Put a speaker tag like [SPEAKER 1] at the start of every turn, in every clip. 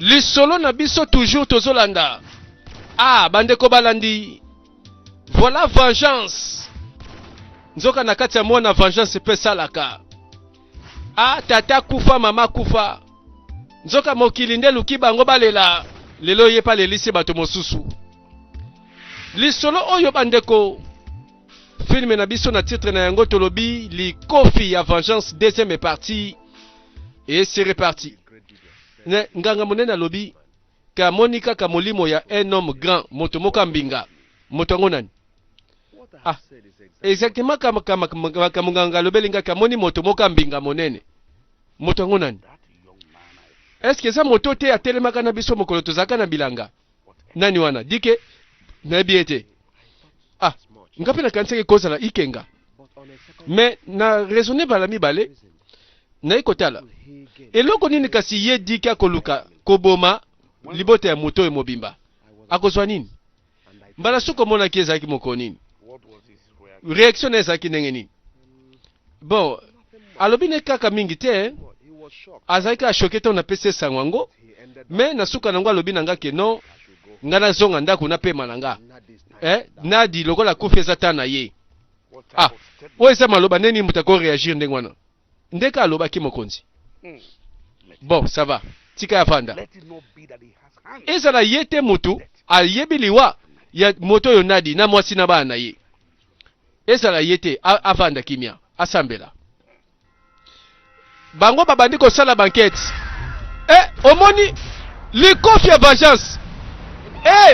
[SPEAKER 1] Lisolo na biso toujours tozolanda. Ah, bandeko balandi. Voilà vengeance. Nzoka na kati ya mwana vengeance pe salaka. Ah, tata kufa, mama kufa. Nzoka mokili nde luki bango balela. Lelo ye pa lelisi bato mosusu. Lisolo oyo bandeko. Film na biso na titre na yango tolobi li kofi ya vengeance deuxième partie. Et c'est reparti. Nganga monena lobi ka monika ka molimo ya un homme grand motomoka mbinga. Motongo nani? Ah. Exactement kama nganga lobelinga ka moni motomoka mbinga monene. Motongo nani? Est-ce que ça moto te atelemaka na biso mokolo tozaka na bilanga? Nani wana? Dike na biete. Ah, ngape na kanseke koza la ikenga. Mais na raisonner bala mibale na ikotala. Eloko nini kasi ye dika koluka koboma libote ya moto e mobimba. Akozwa nini? Mbala suko mona kieza ki moko nini? Réaction ezaki ndenge nini? Bon, alobi ne kaka mingi te. Azaki a choqué ton apese sangwango. Mais na suka nango alobi nanga ke non. Ngana zonga ndako na pema nanga. Nadi lokola kufeza tana ye. Ah, oeza maloba neni mutako réagir ndenge wana. Ndeka aloba ki mokonzi. Bon, ça va. Tika ya fanda. Ezala yete mutu ayebi liwa ya moto yo nadi na mwasi na bana ye. Ezala yete afanda kimia asambela. Bango babandi ko sala banquette. Omoni likofi ya vengeance.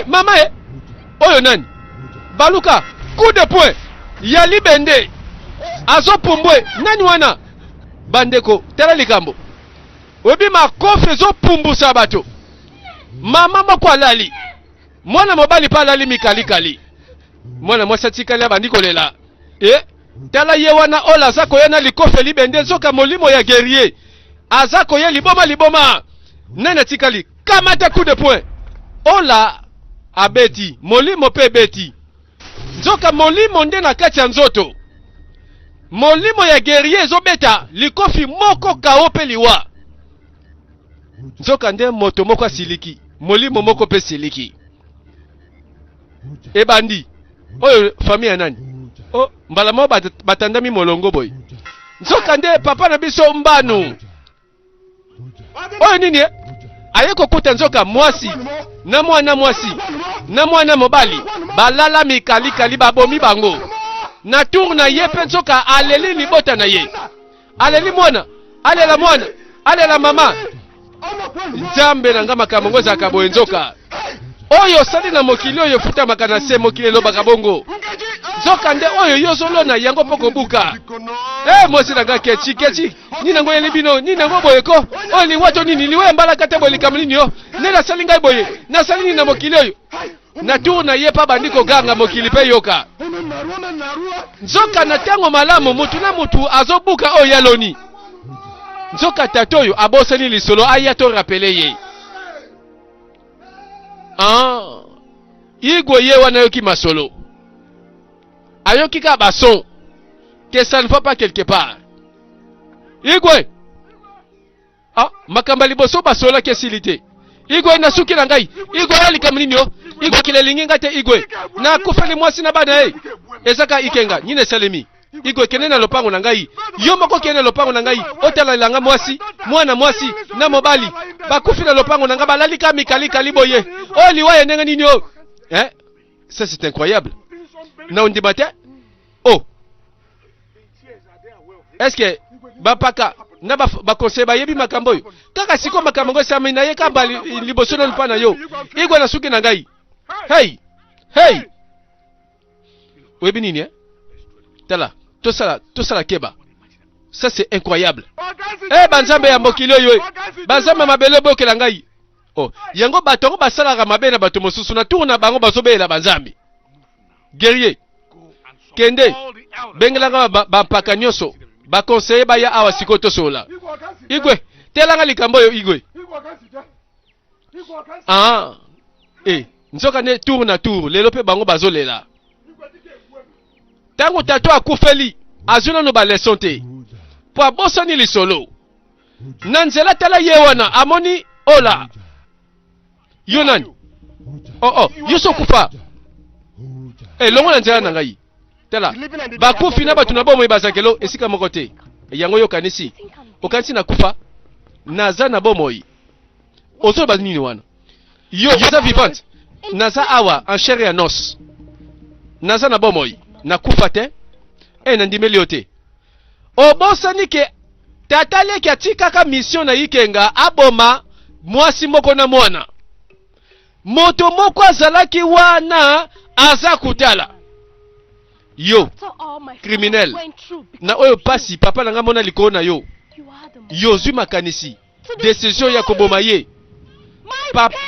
[SPEAKER 1] Mama oyo nani? Baluka coup de poing. Yali bende. Azo pumbwe nani wana? Bandeko tala likambo. Obi makofi zo pumbusa bato. Mama moko alali. Mwana mobali pa alali mikalikali. Mwana mwasa tikali abandiko lela. Tala ye wana ola azako yana likofe libende zoka molimo ya guerrier. Azako ye liboma. Nana tikali kamata coup de poing. Ola abeti molimo pe beti. Zoka molimo nde na kati ya nzoto. Molimo ya guerrier zobeta likofi moko kaope liwa. Nzoka nde moto moko asiliki. Molimo moko pe siliki. Ebandi. Oyo famille nani? Oh, mbala mo batandami molongo boy. Nzoka nde papa na biso mbanu. Oyo nini ayeko kuta nzoka mwasi. Na mwana mwasi. Na mwana mobali. Balala mikalikali babomi bango. Na tour na ye pe nzoka aleli libota na ye. Aleli mwana. Alela mwana. Alela mama. Nzambe na ngama kamongo za kabo nzoka. Oyo sali na mokili oyo futa makana se mokili lo bakabongo. Nzoka nde oyo yozolo na yango poko buka. Mwasi na nga kechi. Nina ngo yelibino. Nina ngo boyeko. Oyo ni wato nini liwe mbala kate boye likamlini yo. Nela sali ngai boye. Na sali ni na mokili oyo. Na tour na ye pa bandiko ganga mokili pe yoka. Nzoka na tango malamu mutu na mutu azobuka oyo yaloni. Nzoka tatoyo abosani lisolo ayato rapele ye. Igwe ye wana yoki masolo. Ayoki ka bason. Que ça ne va pas quelque part. Igwe. Makamba liboso basola kesilite. Igwe na suki na ngai. Igwe ali kamnini yo. Igwe kilelingi ngate igwe. Na kufeli mwasi na bana ezaka ikenga. Nyine salemi. Igwe kene na lopango na ngai. Yo moko kene lopango na ngai. Otala langa mwasi. Mwana mwasi. Na mobali. Bakufi na lopango na nga balalika mikalika liboye. Liwaye nenga nini yo. Ça c'est incroyable. Na on débattait. Est-ce que bapaka na ba conseil ba yebi makambo yo. Kaka siko makambo ngo sami na ye kamba liboso na lupana yo. Igwe na suki na ngai. Hey. Webi nini Tala, tout ça keba. Ça c'est incroyable. Banzambe ya mokili yo. Banzambe mabele bokela ngai. Yango batongo basala mabe na bato mosusu na tourna bango bazobela banzambe. Guerrier. Kende. Bengelanga bampaka nyoso. Ba conseiller ba ya awa sikoto sola. Igwe, telanga likambo yo Igwe. Nzoka ne tour na tour, lelo pe bango bazolela. Tango tato akufeli, azuna no ba leçon te. Po abosani lisolo. Nanzela tala ye wana amoni ola. Yo nani? Oh, yo so kufa. Longo na nzela na ngai. Tala. Bakufi na batu na bomo bazakelo esika moko te. Yango yo kanisi. Okanisi na kufa. Naza na bomo yi. Ozo ba nini wana? Yo za vivante. Naza awa en chair et en os. Naza na bomo yi. Na kufa te. Na ndimeli yo te. Obosani ke tatale ki atikaka mission na Ikenga aboma mwasi moko na mwana. Moto moko azalaki wana aza kutala. Yo criminel na oyo pasi papa na nga mona likolo na yo. Yo zwi makanisi décision ya koboma ye.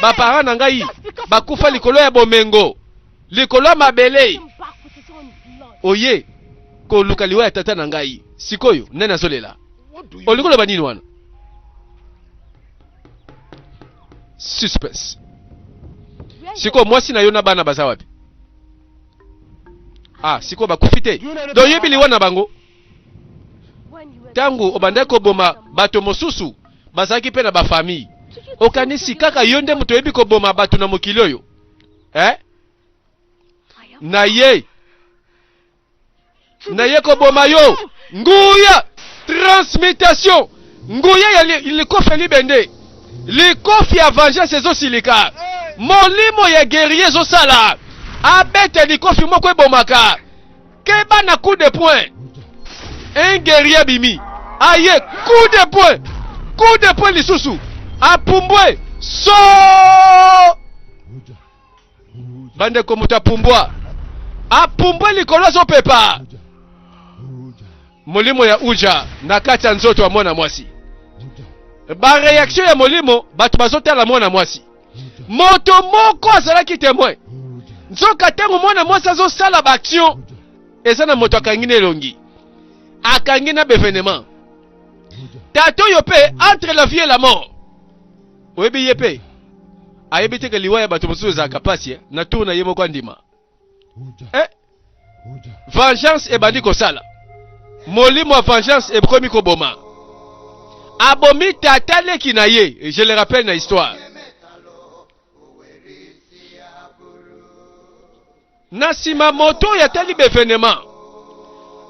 [SPEAKER 1] Bapara na ngai bakufa likolo ya bomengo, likolo ya mabele. Oye koluka liwa ya tata na ngai. Sikoyo nene azolela. Olikolo banini wana? Suspense. Siko mwasi na yo na bana baza wapi? Siko bakufite. Do yebili wana bango. Tangu obandeko boma bato mosusu bazaki pe na ba famille. Okanisi kaka yonde muto yebi ko boma bato na mokili oyo. Na ye ko boma yo. Nguya transmutation. Nguya ya likofi libende. Likofi ya vengeance ezo silika. Molimo ya guerrier zo sala. Abete likofi moko ebomaka. Keba na coup de poing. Un guerrier bimi. Aye coup de poing. Coup de poing lisusu. Apumbwe. So. Bande komuta pumbwa. Apumbwe likolo zo pepa. Molimo ya uja na kati ya nzoto wa mwana mwasi. Ba réaction ya molimo batu bazotala mwana mwasi. Moto moko azalaki témoin. Nzoka tango mwana mwasi azosala ba action eza na moto akangina elongi. Akangina bevenement. Tato yo pe entre la vie et la mort. Oyebi yepe. Ayebi teke liwa ya batu mosusu za kapasi na tourna yemo kwa ndima. Vengeance ebandi kosala. Molimo wa vengeance ebkomi koboma. Abomi tata leki na ye. Je le rappelle na histoire. Nasima moto ya tali bevenema.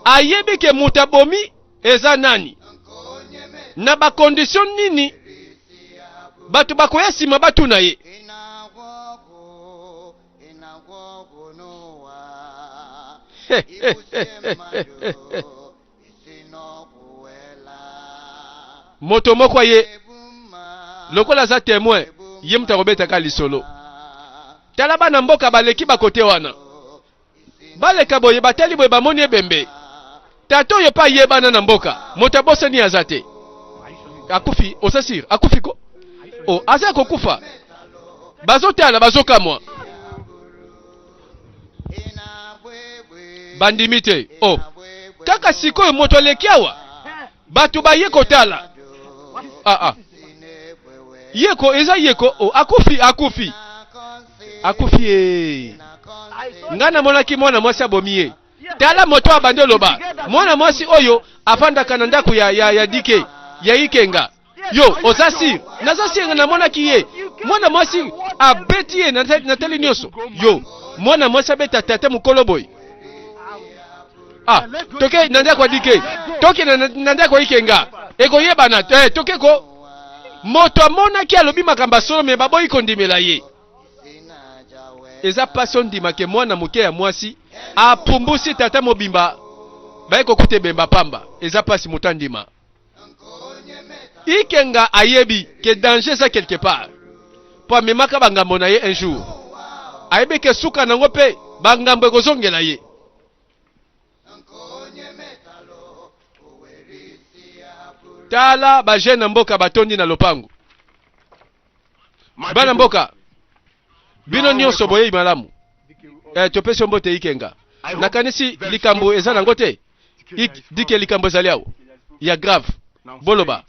[SPEAKER 1] Ayebi ke mutabomi eza nani. Na ba condition nini. Batu bakoya sima batu na ye. Moto moko ye lokola za témoin ye mutakobeta ka lisolo. Tala bana mboka baleki bakote wana. Baleka boye batali boye bamoni ebembe. Tato yo pa yebana na mboka. Moto bosse ni azate. Akufi osasir akufi ko. Aza kokufa. Bazotala bazokamwa. Bandimite. Kaka sikoyo moto lekiawa. Batu ba yeko tala. Yeko eza yeko akufi. Akufi. Ngana monaki mwana mwasi abomiye. Tala moto abande loba. Mwana mwasi oyo afanda kananda ku ya dike ya Ikenga. Yo osasi nazasi ngana monaki ye. Mwana mwasi abeti ye na teli nyoso. Yo mwana mwasi abeta tata mukolo boy. Toke nanda kwa dike. Toke nanda kwa Ikenga. Eko yebana toke ko moto amonaki alobi makamba solo me baboyi kondimela ye. Eza passion ndima ke mwana moke ya mwasi apumbusi tata mobimba bayeko kote bemba pamba. Eza pasi motandima. Ikenga ayebi ke danger ça quelque part. Po memaka bangambo na ye un jour. Ayebi ke suka nango pe bangambo ekozongela ye. Tala ba jeune mboka batondi na lopango. Bana mboka bino nyonso boye malamu. Topesi mbote Ikenga. Nakanisi likambo eza nango te. Dike likambo zaliao. Ya grave. Boloba.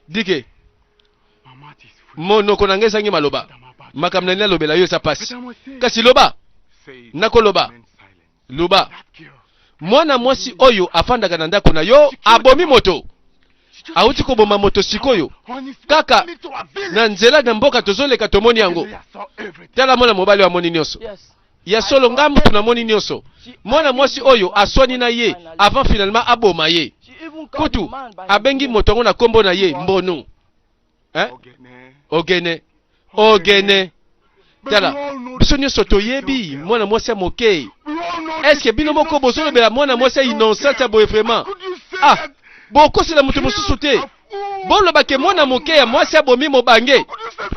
[SPEAKER 1] Dike. Monoko nangeza ngi maloba. Makamnani lobela yo sa pasi. Kasi loba. Nakoloba. Loba. Mwana mwasi oyo afanda kananda kuna yo abomi moto. auti koboma moto sikoyo kaka na nzela na mboka tozoleka tomoni yango. Tala mwana mobali wa moni nyonso ya solo ngambu tunamoni nyonso. Mwana mwasi oyo aswani na ye avant finalement aboma ye kutu abengi motongo na kombo na ye Mbonu Ogene. Tala biso nyonso toyebi mwana mwasi moke. Est-ce que bino moko bozolo bela mwana mwasi innocent boye vraiment? Boko c'est la mutu mosusu te. Bolo bake mwana moke ya mwasi abomi mobange.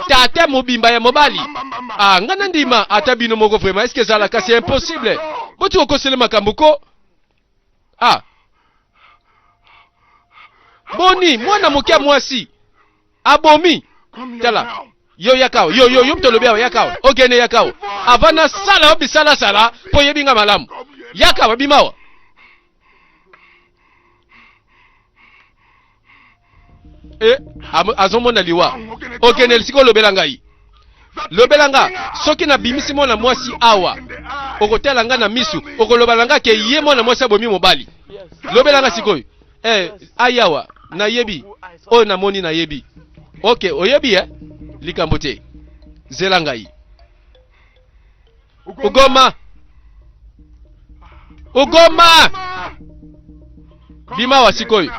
[SPEAKER 1] Tata mobimba ya mobali. Ngana ndima ata bino moko vraiment. Est-ce que ça la c'est impossible? Botu okosele makambuko. Boni mwana moke ya mwasi abomi. Tala yo yakao yo mtolobea yakao Ogene yakao avana sala obi sala po yebinga malamu yakao bimawa. Azomona liwa Ogene lisiko lobelanga soki na bimisi mwana mwasi awa okotelanga na misu okolobalanga ke ye mwana mwasi abomi mobali lobelanga sikoyo ayawa na yebi o na moni na yebi. Ok, oyebi likambo te. Zela ngai. Ugoma. Bima wa sikoyo.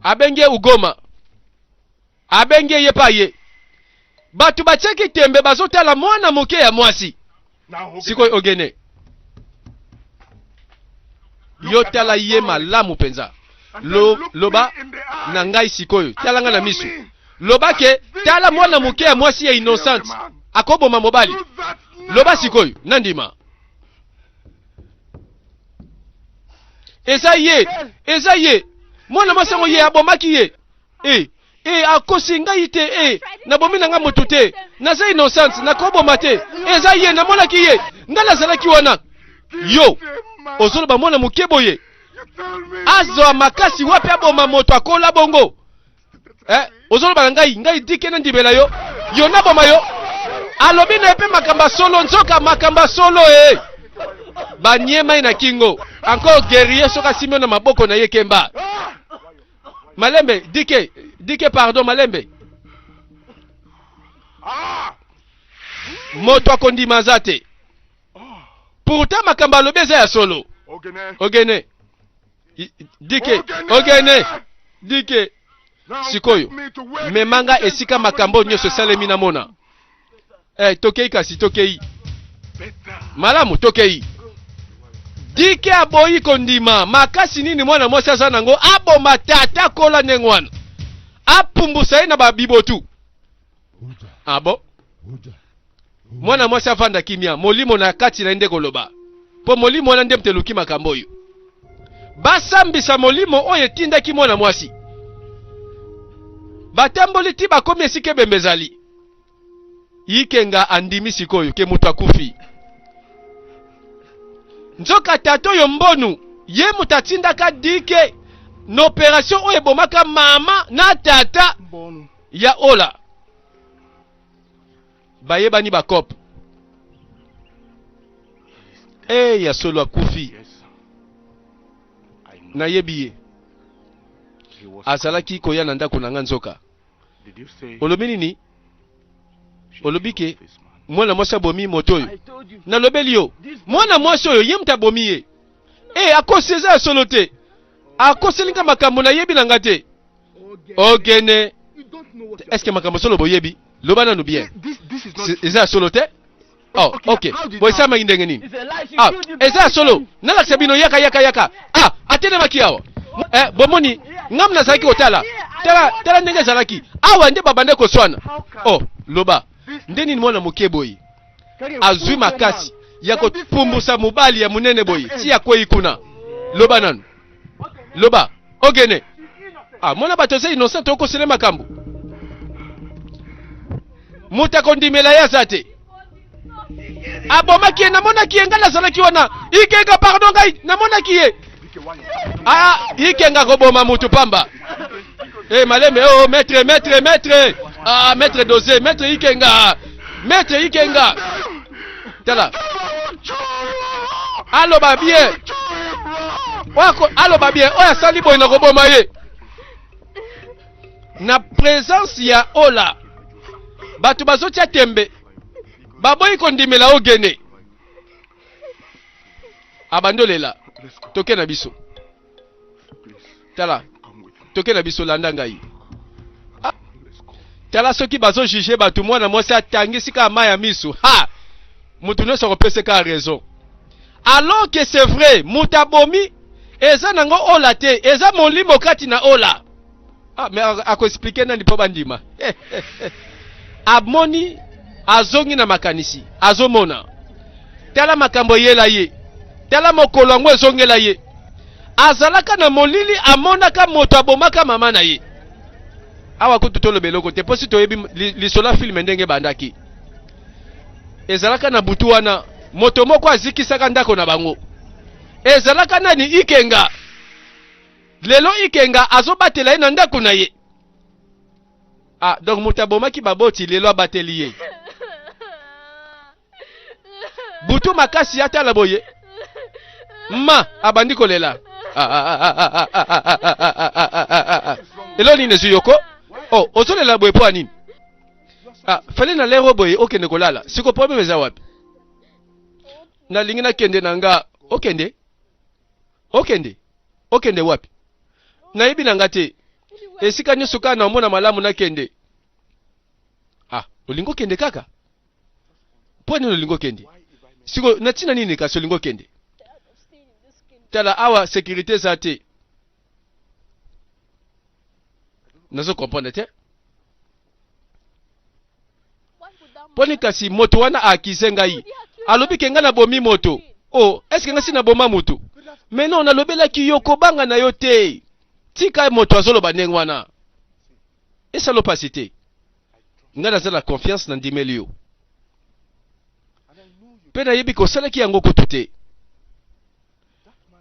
[SPEAKER 1] Abenge ugoma. Abenge yepaye. Batu bacheki tembe bazotala mwana moke ya mwasi. Sikoyo Ogene. Yo tala ye malamu penza. Loba na ngai sikoyo. Tala nga na misu. Loba ke tala mwana moke ya mwasi ya innocent. Akoboma mobali. Loba sikoyo. Nandima. Eza ye. Mwana mwasi ngo ye abomaki ye. Akosi ngai te. Nabomi na nga moto te. Naza innocent. Nakoboma te. Eza ye namonaki ye. Ngala zalaki wana. Yo. Ozoloba mwana mukeboye azo makasi wapi aboma moto akola bongo ozoloba ngai dike na ndibela yo na boma yo alobi na epe makamba solo nzoka makamba solo banyema ina kingo encore guerrier soka simio na maboko na ye kemba Malembe dike pardon Malembe moto akondima zate. Pourtant makamba lobeza ya solo. Ogene. Dike. Sikoyo. Memanga esika makambo nyoso salemi na mona. Tokei kasi tokei. Malamu tokei. Dike aboyi kondima. Makasi nini mwana mwasi aza nango abo matata kola nengwana. Apumbusa na babibotu. Abo. Mwana mwasi afanda kimia molimo na kati na ndeko loba po molimo na ndemte luki makambo yo basambisa molimo oye tinda ki mwana mwasi batamboli ti bakomi esike bembezali yikenga andimi sikoyo ke mutu akufi nzoka tato yo Mbonu ye mutatinda ka dike na operation oye bomaka mama na tata ya ola bayebani bakop ya solo akufi na yebiye azalaki koya na ndako na nga nzoka olobi nini olobike mwana mwasi abomi moto oyo na lobeli yo mwana mwasi oyo ye mutabomi ye akoseza ya solo te akoselinga makambo na yebi na nga te Ogene. Est-ce que makambo solo boyebi loba nanu bien eza solo te ok boy sama indenge nini eza solo nalakisa bino yaka atene makiawa bomoni ngamna zaki otala tala ndenge zalaki awa nde babande koswana loba ndeni ni mwana mokeboyi azwi makasi ya kopumbusa mobali ya munene boyi si ya kwei kuna loba nanu loba Ogene mwana bato ze innocent okosele makambo muta kondimela ya zate abomaki ye namonaki ye nga nazalaki wana ikenga pardon ngai namonaki ye ikenga koboma mutu pamba Malembe maître dosé maître ikenga tala aloba bien. Aloba bien. Oya sali boy na koboma ye. Na présence ya Ola. Batu bazotia tembe. Baboyi kondimela ogene. Abandolela. Toke na biso. Tala. Toke na biso landa ngai. Tala soki bazo juger batu mwana mwasi atangisi ka maya miso. Ha! Mutu no so repese ka raison. Alors que c'est vrai, mutabomi eza nango Ola te, eza molimo kati na Ola. Ah, mais ako expliquer nani po bandima. Abmoni azongi na makanisi, azomona. Tala makambo yela ye. Tala mokolo yango ezongela ye. Azalaka na molili amonaka moto abomaka mama na ye. Awa kutu tolo beloko te posi toyebi lisola film ndenge bandaki. Ezalaka na butu wana moto moko azikisaka ndako na bango. Ezalaka nani Ikenga. Lelo Ikenga azobatela ye na ndako na ye. Ah, donc moto abomaki baboti lelo abateli ye. Butu makasi ata la boye. Ma abandi kolela. Elo ni nezu yoko. Oh, ozolela boye po anini. Ah, fale na lero boye okende kolala. Siko problème eza wapi? Na lingi na kende nanga okende. Okende wapi? Na yibi nanga te. Esika nyusu kana na mona malamu na kende. Ah, olingo kende kaka. Po ni olingo kende. Siko natina nini kasi olingo kende? Tala awa sécurité za te. Nazo comprendre te. Poni kasi moto wana akize ngai. Alobi kenga na bomi moto. Oh, est-ce que ngasi na boma moto? Mais non, nalobela ki yoko banga na yo te. Tika moto azoloba ndenge wana. Esa lo pasite. Nga na la confiance na ndimeli yo. Pena yebi ko sala ki yango kutute.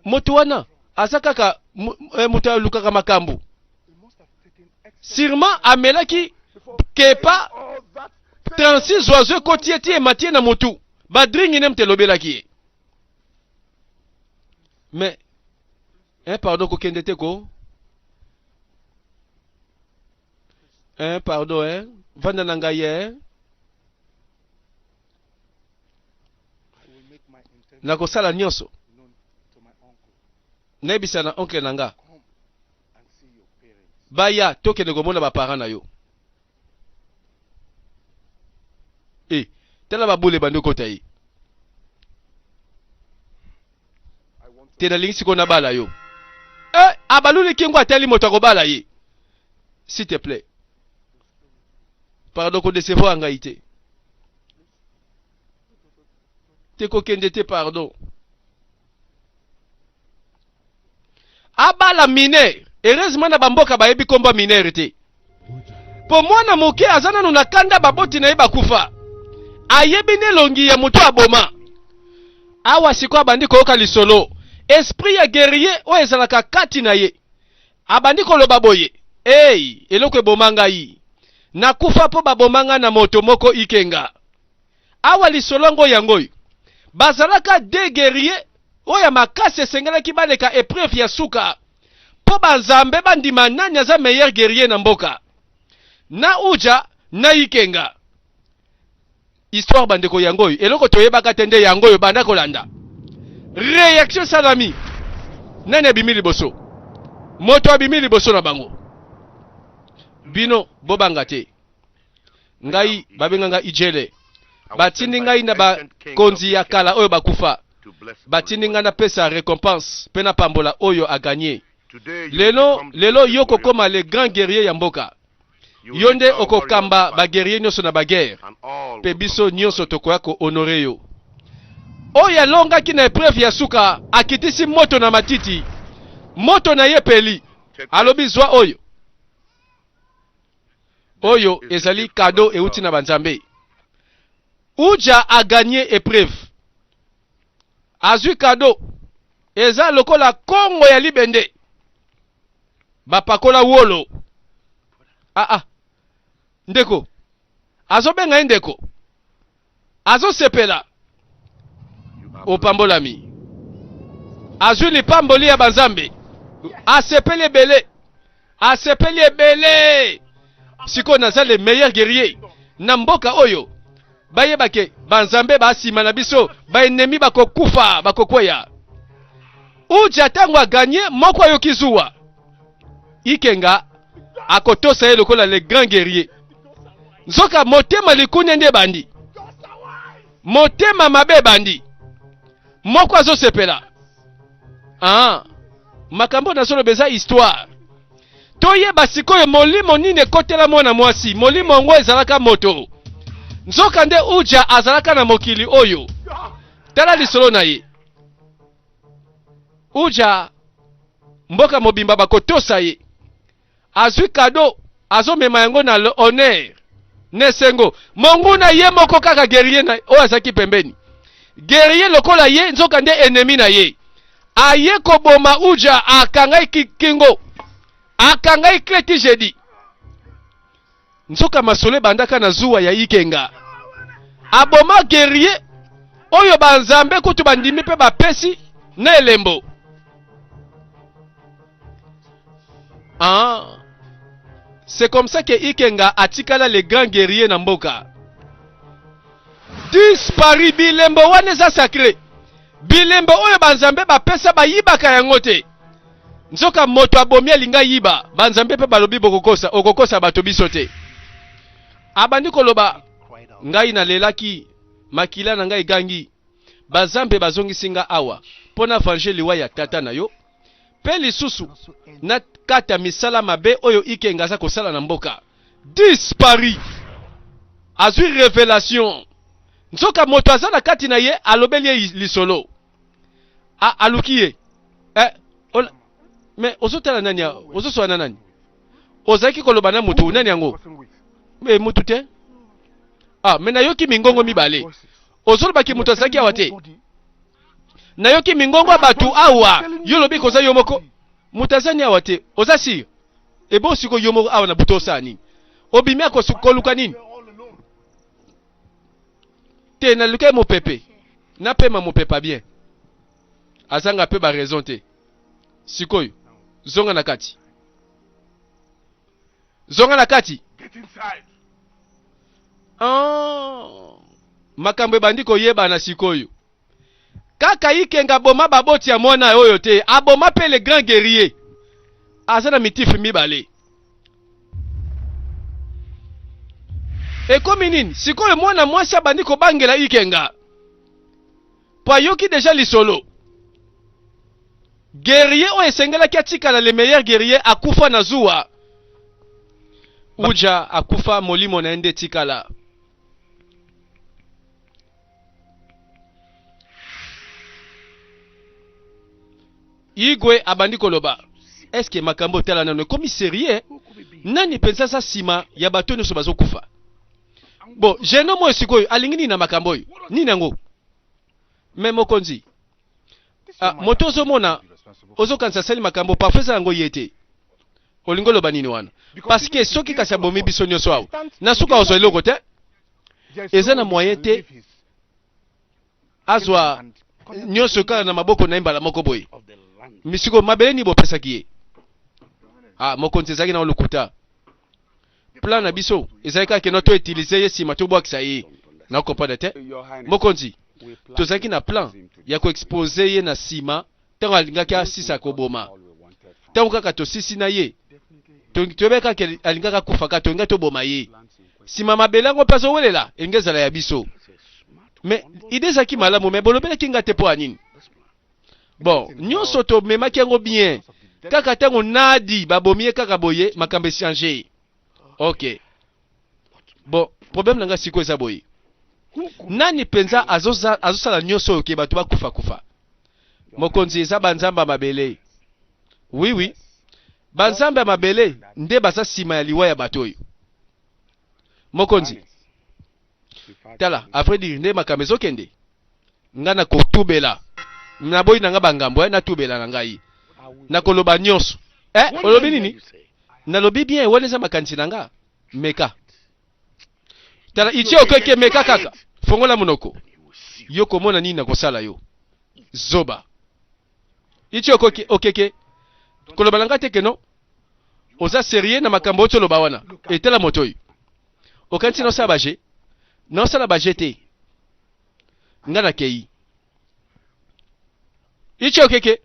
[SPEAKER 1] Moto wana azakaka moto alukaka makambu. Sûrement amelaki kepa 36 oiseaux kotieti e matie na motu. Badringi nem te lobelaki. Mais pardon ko kende te ko. Pardon vanda nanga ye. Nako sala nyonso. Nebisa na oncle nanga. Baya toke ne gomona ba parents na yo. Tela ba bule bando kota yi. Tena lingi siko na bala yo. Abaluli kingo ateli moto ko bala yi. S'il te plaît. Pardon ko décevoir nga ité. Te ko kende te pardon. Abala mineur. Heureusement na bamboka bayebi komba mineur te. Po mwana moke azana nuna kanda baboti na yeba kufa. Ayebi ne longi ya mutu aboma. Awa siko abandi ko lisolo. Esprit ya guerrier o ezalaka kati na ye. Abandi ko loba boye. Eloko ebomanga yi. Na kufa po babomanga na moto moko Ikenga. Awa lisolo ngo yangoy. Bazalaka de guerrier oya makase sengela kibaleka épreuve ya suka. Po banzambe bandima nani aza meilleur guerrier na mboka. Na uja na Ikenga. Histoire bandeko yangoy. Eloko toyebaka tende yangoy banda kolanda. Réaction salami. Nani abimi liboso. Moto abimi liboso na bango. Bino bobanga te. Ngai babenganga ijele. Batindi ngai na ba konzi ya kala oyo bakufa. Batindi ngai na pesa récompense pena pambola oyo a gagné. Lelo yoko koma le grand guerrier ya mboka. Yonde okokamba ba guerrier nyoso na ba guerre. Pe biso nyoso tokoya ko honorer yo. Oya longa ki na épreuve ya suka akitisi moto na matiti. Moto na ye peli. Alobi zwa oyo. Oyo ezali cadeau euti na banzambe. Uja a gagné épreuve. Azui cadeau. Eza lokola Kongo ya libende. Bapakola wolo. Ndeko. Azo benga ndeko. Azo sepela. Opambolami. azwi lipamboli ya banzambe asepeli ebele asepeli ebele sikoyo naza le meilleur guerrier na mboka oyo bayebake banzambe basima na biso baennemi bakokufa bakokweya uja tango aganye moko ayoki zuwa Ikenga akotosa ye lokola le grand guerrier nzoka motema likune nde bandi motema mabe bandi moko azosepela makambo nazoloba eza histoire toyeba sikoyo molimo nini ekotela mwana mwasi molimo ngo ezalaka moto nzoka nde uja azalaka na mokili oyo tala lisolo na ye uja mboka mobimba bakotosa ye azwi kado azomema yango na le honneur nesengo monguna ye moko kaka guerrier na oyo azaki pembeni guerrier lokola ye nzoka nde ennemi na ye aye koboma uja akangai kingo akangai kleti jeudi nzoka masole bandaka na zuwa ya Ikenga aboma guerrier oyo banzambe kutu bandimi pe bapesi na elembo c'est comme ça que Ikenga atikala le grand guerrier na mboka dispari bilembo wana eza sacré bilembo oyo banzambe bapesa bayibaka yango te nzoka moto abomi alinga yiba banzambe pe balobi bokokosa okokosa bato biso te abandi koloba ngai na lelaki makila na ngai gangi bazambe bazongisinga awa pona evangeli wa ya tata na yo pe lisusu na kata misala mabe oyo Ikenga aza kosala na mboka dispari azwi révélation nzoka moto aza na kati na ye alobeli ye lisolo aluki ye mais ozotala nani ozoswana nani ozaki koloba na mutu nani yango mutu te mais nayoki mingongo mibale ozolobaki mutu azalaki awa te nayoki mingongo batu awa yo lobi koza yo moko mutu azani awa te oza sir ebo siko yo moko awa na buto osani obimi akoluka nini te naluka mopepe napema mopepa bien azanga pe ba raison te sikoyo zonga na kati makambo ebandi koyeba na sikoyo kaka Ikenga boma baboti ya mwana oyo te aboma pe le grand guerrier aza na mitifu mibale ekomi nini sikoyo mwana mwasi abandi kobangela Ikenga po ayoki deja lisolo guerrier oyo esengelaki atikala le meilleur guerrier akufa na zuwa uja akufa molimo na ende tikala Igwe abandi koloba est-ce que makambo tala nano komi sérieux nani pensa sa sima ya bato nyonso bazokufa bon jeno mo sikoyo alingi nini na makambo oyo nini yango me mokonzi moto ozomona ozokanisa sali makambo parfois yango yete olingo loba nini wana parce que soki kasi abomi biso nyonso awo na suka ozwa eloko te eza na moyen te azwa nyonso kala na maboko na ye mbala moko boye misiko mabele ni bopesaki ye mokonzi ezalaki na olokuta plan na biso ezalaki kaka keno to utilize ye nsima tobwakisa ye na comprendre te mokonzi tozalaki na plan ya koexpose ye na nsima ntango alingaki asisa koboma ntango kaka tosisi na ye toyebi kaka alingaka kufaka tolinga toboma ye nsima mabele yango mpe azowelela elingi ezala ya biso mais ide ezalaki malamu me bolobelaki nga te mpo ya nini bon nyonso tomemaki yango bien kaka ntango nadi babomi ye kaka boye makambo echange ok bon problème nanga siko eza boye nani penza azosala nyonso oyo ke bato bakufa mokonzi eza banzambe ya mabele oui banzambe ya mabele nde baza nsima ya liwa ya bato oyo mokonzi tala après dire nde makambo ezokende nga na kotubela naboyi nanga bangambo natubela na ngai nakoloba nyonso olobi nini nalobi bien wana eza makanisi na nga meka tala itie okoki meka kaka fongola monoko yo komona nini nakosala yo zoba ichi okeke koloba langa te keno oza sérieux na makambo oto loba wana etela moto oyo okanisi na osala baje na osala baje te nga na kei ichi okeke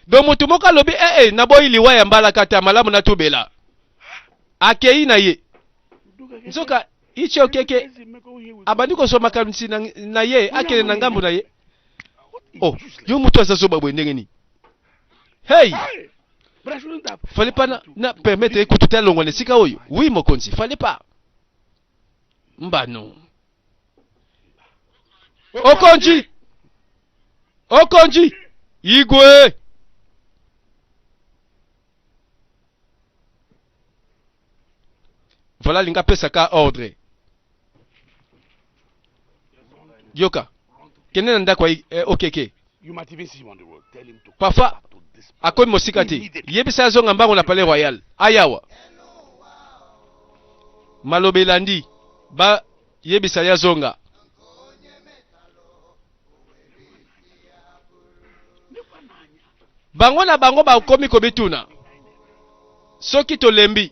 [SPEAKER 1] do motu moko alobi naboyi liwa ya mbala kata malamu natubela akei na ye nzoka ichi okeke abandi kosoma makamisi na ye akele na ngambu na ye yo mutu azazoba bwe ndenge ni hey fallait pas na permettre ekututa longo na sika oyo oui mokonzi fallait pas mbano okonji igwe voilà linga pesa ka ordre yoka kene nda kwa okeke parfois akomi mosika te yebisa azonga mbango na palais royal ayawa malobelandi ba yebisa ya zonga bango na bango bakomi kobituna soki tolembi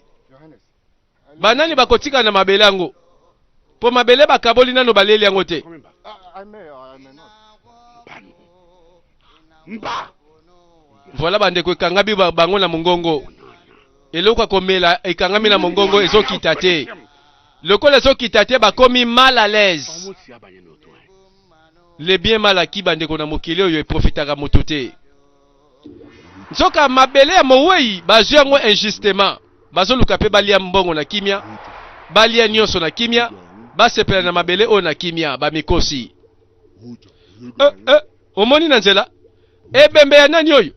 [SPEAKER 1] banani bakotika na mabele yango po mabele bakaboli nano baleli yango te voilà bandeko ekangami bango na mongongo eloko komela ekangami na mongongo ezokita te lokola ezokita te bakomi mal à l'aise le bien mal acquis bandeko na mokili oyo eprofitaka moto te nzoka mabele ya mowei bazwi yango injustement bazoluka mpe balia mbongo na kimia balia nyonso na kimia basepela na mabele oyo na kimia bamikosi omoni na nzela ebembe ya nani oyo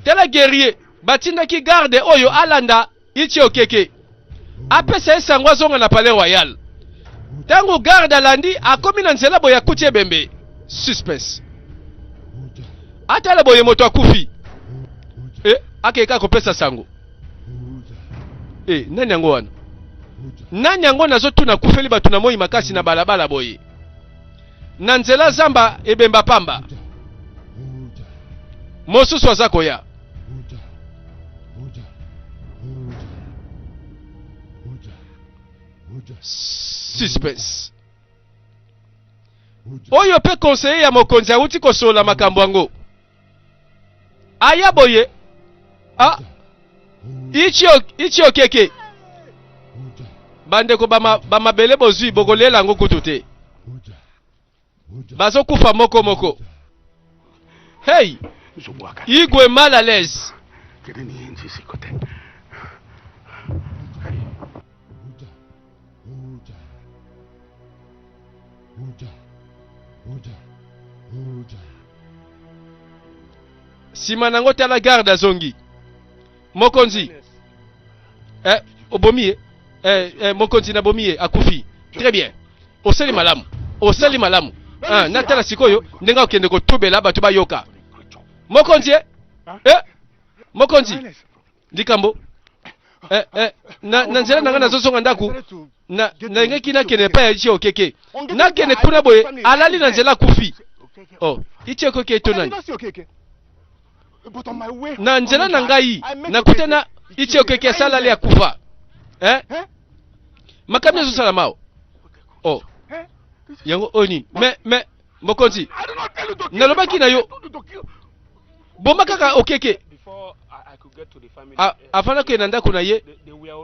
[SPEAKER 1] tela guerrier batindaki garde oyo alanda ichi okeke apesa esango azonga na palais royal tango garde alandi akomi na nzela boye akuti ebembe suspense atala boye moto akufi akeka kopesa sango nani yango wana nani yango nazotuna kufeli bato na moi makasi na balabala boye na nzela zamba ebemba pamba mosusu aza koya suspense oyo pe conseiller ya mokonzi awuti kosola makambo yango aya boye ichi okeke bandeko bamabele bozwi bokolela yango kutu te bazokufa moko moko hey igwe mal à l'aise sima nango tala garde azongi mokonzi obomi mokonzi na bomi akufi très bien osali malamu natala sikoyo ndenga okende kotubela bato bayoka mokonzi mokonzi likambo na nzela nanga nazozonga ndaku na ngeki nakene pa ya ichi okeke nakene kuna boye alali na nzela akufi ichi okeke etonani na nzela na ngai nakutana ichi okeke asalali akufa makambi ezosala mao yango oni me mokonzi nalobaki na yo boma kaka okeke afana koyena ndako na ye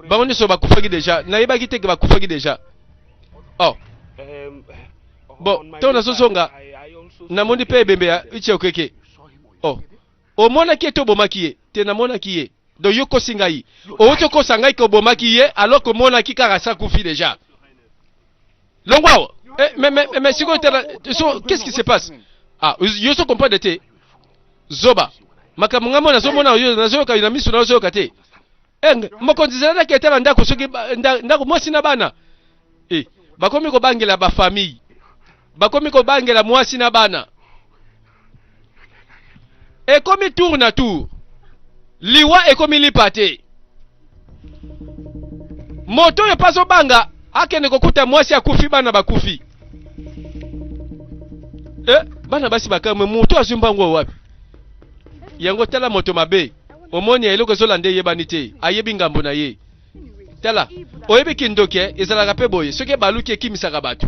[SPEAKER 1] bango nyonso bakufaki deja nayebaki te bakufaki deja bon ntango nazozonga namoni mpe ebembe ya ichi okeke omonaki ye to obomaki ye te namonaki ye do yo kosi ngai owuti okosa ngai ke obomaki ye alors komonaki kaka sa kufi deja longwa mais sikoyo tala qu'est-ce qui se passe yo so comprendre te zoba makambo ngambo nazomona yo nazoyoka na miso nazoyoka te mokonzi zelaki etala ndako soki ndako mwasi na bana bakomi kobangela bafamille bakomi kobangela mwasi na bana ekomi tour na tour liwa ekomi lipa te moto oyo mpasi obanga akende kokuta mwasi akufi bana bakufi bana basi bakame moto azumbango wapi yango tala moto mabe omoni eloko zolande yebani te ayebi ngambo na ye tala oyebi kindoke ezalaka pe boye soki baluki ekimisaka bato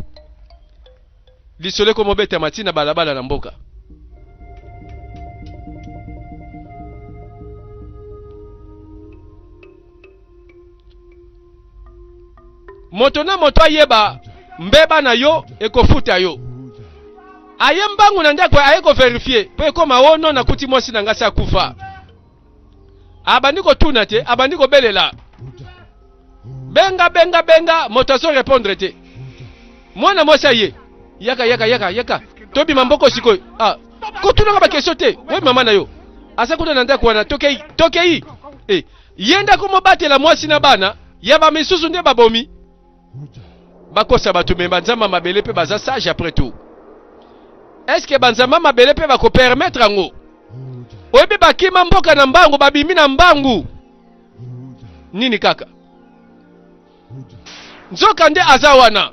[SPEAKER 1] lisole ko mobeta matina balabala na mboka moto na moto ayeba mbeba na yo ekofuta yo aye mbangu na ndako aye ko verifier po ekoma wono na kuti mosi na ngasi akufa abandi ko tuna te abandi ko belela benga moto so répondre te mwana mosi aye yaka tobi mamboko sikoy ko tuna ka ba question te we mama na yo asa kuna na ndako wana tokei yenda ko mobatela mosi na bana yaba misusu nde babomi bakosa bato me banzama mabele pe baza sage après tout. Est-ce que banzama mabele pe bako permettre ngo oyebi bakima mboka na mbangu babimi na mbangu nini kaka nzoka nde aza wana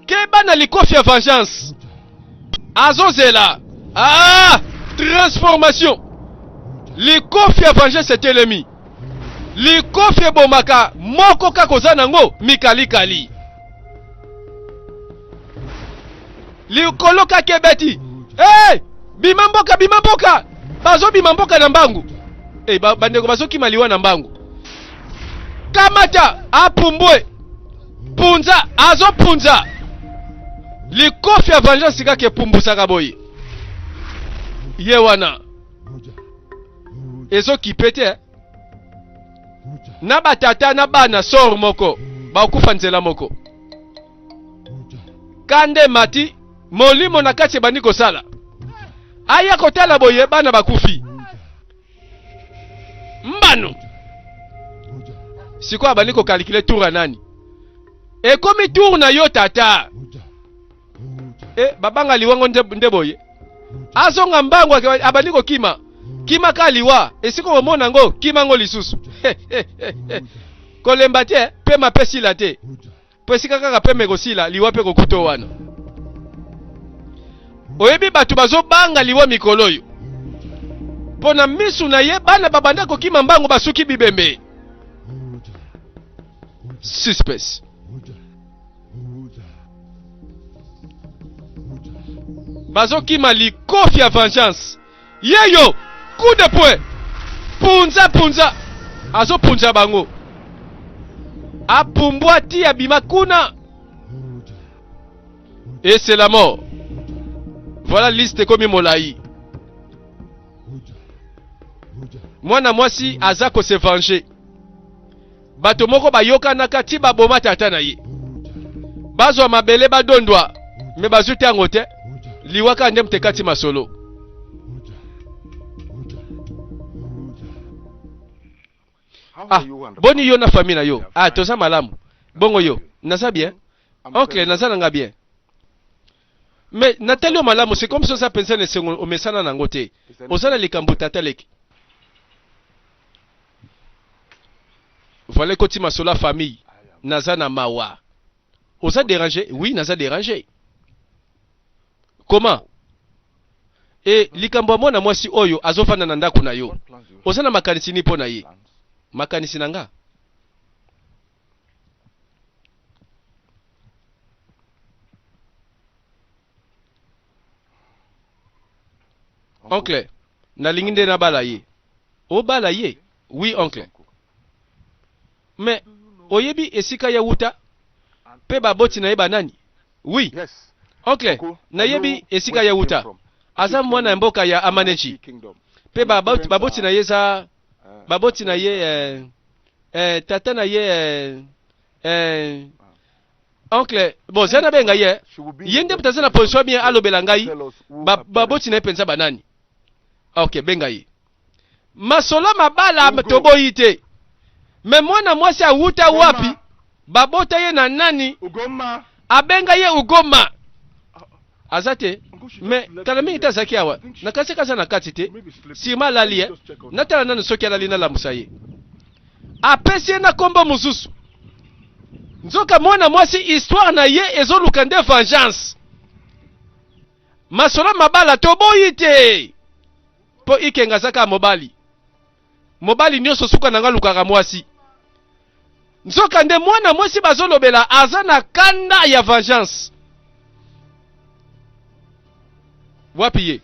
[SPEAKER 1] keba na likofi ya vengeance azozela transformation likofi ya vengeance etelemi likofi ebomaka moko kaka oza nango mikalikali likolo kaka ebeti bima mboka bazo bima mboka na mbangu bandeko bazokima liwa na mbangu kamata apumbwe punza azopunza likofi ya vengeance kaka epumbusaka boye ye wana ezokipe te na batata na bana sor moko bakufa nzela moko kande mati molimo na kati bandi kosala aya kotala boye bana bakufi mbano siko abandi ko calculer tour nani ekomi tour na yo tata babanga liwango nde boye azonga mbango abandi ko kima kaliwa esiko omona ngo kima ngo lisusu kolemba te pe mapesi la te pesika kaka pe megosila liwa pe kokuto wana oyebi batu bazo banga liwa mikolo yo pona misu na ye bana babanda ko kima mbango basuki bibembe suspense bazo kima likofi ya vengeance yeyo coup de poing punza azo punza bango apumbwa ti abima kuna et c'est la mort. Voilà liste komi molai mwana mwasi aza ko se venger bato moko bayoka na kati baboma tata na ye bazwa mabele badondwa me bazuti yango te liwaka nde mtekati masolo boni yo na famille na yo toza malamu bongo yo naza bien oncle naza nanga bien mais natali yo malamu c'est comme ça pensa ne sengo omesana nango te ozala likambo tata leki voilà koti masola famille naza na mawa oza dérangé oui naza dérangé comment et likambo mwana mwasi oyo azofanda na ndako na yo oza na makanisi ni pona ye makanisi nanga oncle nalingi nde na bala ye obala ye oui oncle mais oyebi esika ya wuta pe baboti na ye banani oui oncle nayebi esika ya wuta aza mwana mboka ya Amanechi pe baboti na ye za baboti na ye tata na ye oncle bon zana benga ye yende putaza na position bien alobela ngai baboti na ye penza banani ok benga ye masolo mabala toboyi te me mwana mwasi awuta wapi babota ye na nani abenga ye ugoma azate me tala mingi tazaki awa nakasi kaza na kati te sima lali ye natala nanu soki alali na lamusa ye apesi ye na kombo mususu nzoka mwana mwasi histoire na ye ezoluka nde vengeance Masolo mabala toboyi te. Po ikenga zaka mobali. Mobali nyonso suka nanga lukaka mwasi. Nzoka nde mwana mwasi bazolobela aza na kanda ya vengeance. Wapi ye?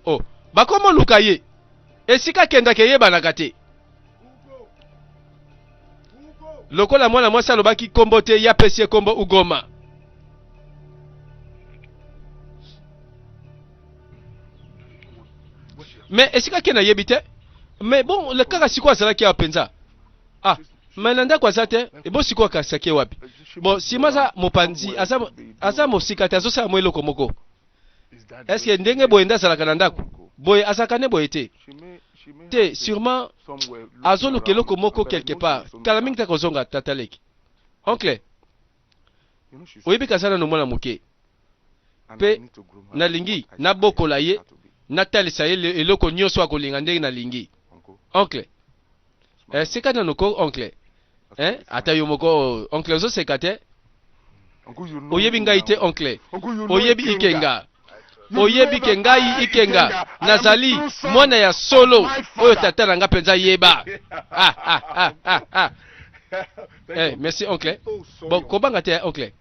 [SPEAKER 1] Oh, bakomo luka ye. Esika kenda ke yebanaka te. Lokola mwana mwasi alobaki kombo te ya pesi kombo Ugoma. Mais esika kena yebite? Mais bon, le kaka siko azalaki ya penza. Ah, mananda kwa zate, ebo siko akasake wapi. Bon, si maza mopanzi, asa mosika te azosa mo eloko moko. Est-ce que ndenge boyenda zalaka na ndako? Boye azakane boye te. Te, sûrement azolo keloko moko quelque part. Kala mingi ta kozonga tataleki. Oncle. Oyebi kazana no mwana moke. Pe na lingi na bokola ye na talisa ye eloko nyonso akolinga ndenge na lingi. Oncle. Seka na noko oncle. Ata yo moko oncle zo sekate. Oyebi ngai te oncle. Oyebi ikenga. Oyebi kengai ikenga nazali mwana ya solo oyo tata nanga penza yeba. Merci oncle. Bon kobanga te oncle.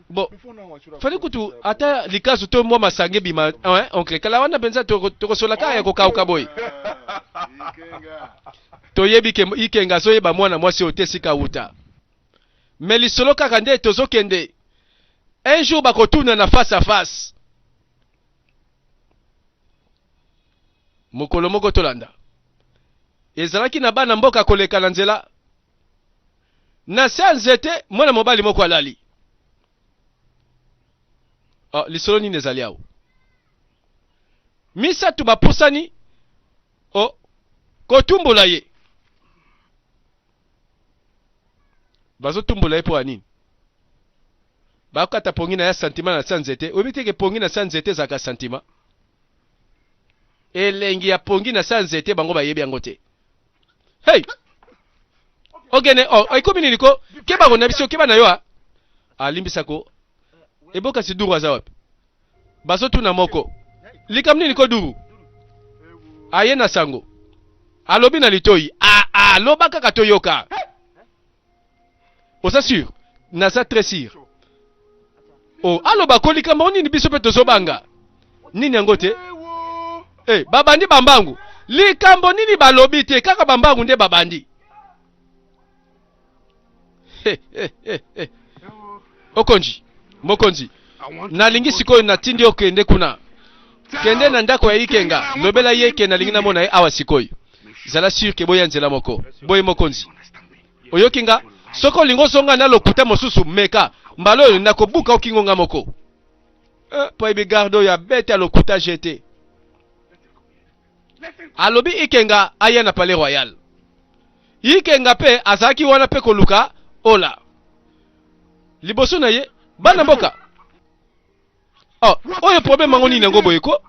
[SPEAKER 1] Bon fali kutu ata likazu to mwa masange bima oncle kala wana penza toko solaka ya kokauka boy. Toyebi ke ikenga so yeba mwana mwasi otesika uta. Mais lisolo kaka nde tozokende. Un jour bakotuna na face à face. Mokolo moko tolanda. Ezalaki na bana mboka koleka na nzela. Na sanzete mwana mobali moko alali. Oh, lisolo nini ezali awo. Misatu bapusani. Oh, kotumbola ye. Bazo tumbola ye po anini. Bakata pongi na ya santima na sanzete. Obiteke pongi na sanzete zaka santima. Elengi ya pongi na sanzete bango bayebi yango te. Hey! Ogene, ikomi nini ko? Keba ko na biso keba na yo a? Alimbisa ko. Eboka si duru aza wapi? Baso tuna moko. Likam nini ko duru? Aye na sango. Alobi na litoi. Loba kaka toyoka. Osa sûr? Nasa très sûr. Oh, aloba ko likam nini biso pe tozobanga. Nini yango te? Babandi bambangu. Likambo nini balobi te kaka bambangu nde babandi. Okonji, mokonzi. Nalingi sikoyo natindi okende kuna. Kende na ndako ya ikenga. Lobela ye ke nalingi na mona ye awa sikoyo. Zala sûr ke boya nzela moko. Boye mokonzi. Oyokinga soko lingo songa na lokuta mosusu meka. Mbalo nakobuka okingonga moko. Po ebi gardo ya bete lokuta jete. Alobi ikenga aya na Palais Royal. Ikenga pe azaki wana pe koluka ola. Liboso na ye bana mboka. Oh, oyo problème ngoni nango boyeko.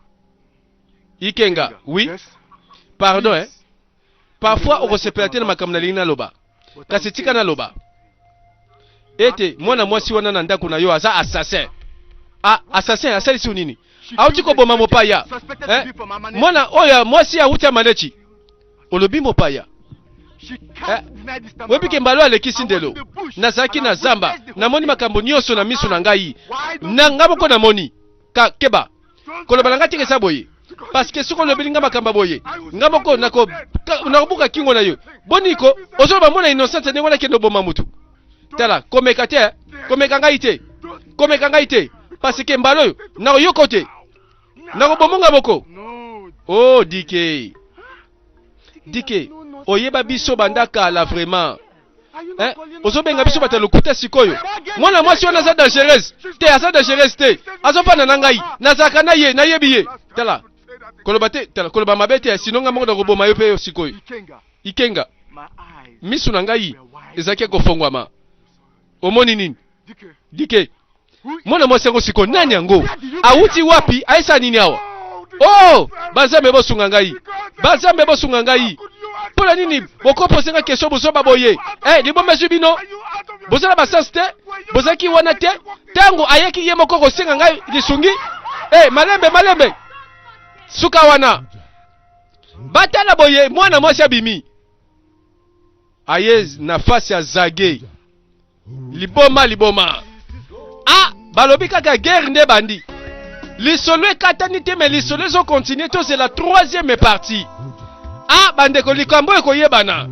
[SPEAKER 1] Ikenga, oui. Pardon Parfois on se plate na makamna lina loba. Kasi tika na loba. Ete mwana mwasi wana na ndako na yo aza assassin. Assassin asalisi nini? Auti ko boma mopaya. Mwana oya mwasi ya uti manechi. Olobi mopaya. Webike mbalo alekisi ndelo. Nazaki na zamba. Namoni makambo nyonso na miso na ngai. Na ngaboko na moni. Keba. Koloba nanga tikesa boye. Parce que soko lobelinga makamba boye. Ngaboko nakobuka kingo na yo. Boniko ozoloba mona innocence ndenge wana kendo boma mutu. Tala komeka te. Komeka ngai te. Komeka ngai te. Parce que mbalo na yoko te. Na kobomonga boko. Oh DK. DK. Oyeba biso bandaka la vraiment. Ozobenga biso batalokuta sikoyo. Mwana mwasi wana za dangereuse. Te asa dangereuse te. Azopana na ngai. Nazaka na ye, na yebi ye. Tala. Koloba te, tala koloba mabete sinonga moko na koboma yo pe sikoyo. Ikenga. Misu na ngai ezaki kofongwama. Omoni nini? DK. Mwana mwasi yango siko nani yango? Auti wapi? Aisa nini awa? Oh! Bazambe bosunga ngai. Bazambe bosunga ngai. Pola nini? Boko posenga kesho bozoba boye. Libombe zubino. Bozala basas te. Bozaki wana te. Tango ayeki ye moko kosenga ngai lisungi. Hey, malembe. Suka wana. Batala boye, mwana mwasi abimi. Aye nafasi ya zage. Liboma. Ah, balobi kaka guerre nde bandi. Lisolo ekatani te mais lisolo zo continuer to c'est la troisième partie. Ah, bandeko likambo ekoyebana.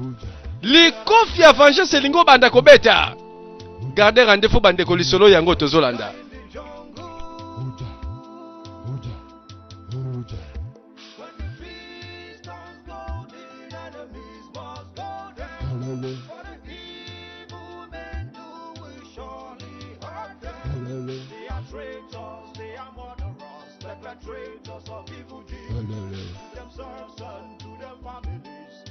[SPEAKER 1] Likofi ya vengeance elingo banda kobeta. Gardez rendez-vous bandeko lisolo yango tozolanda.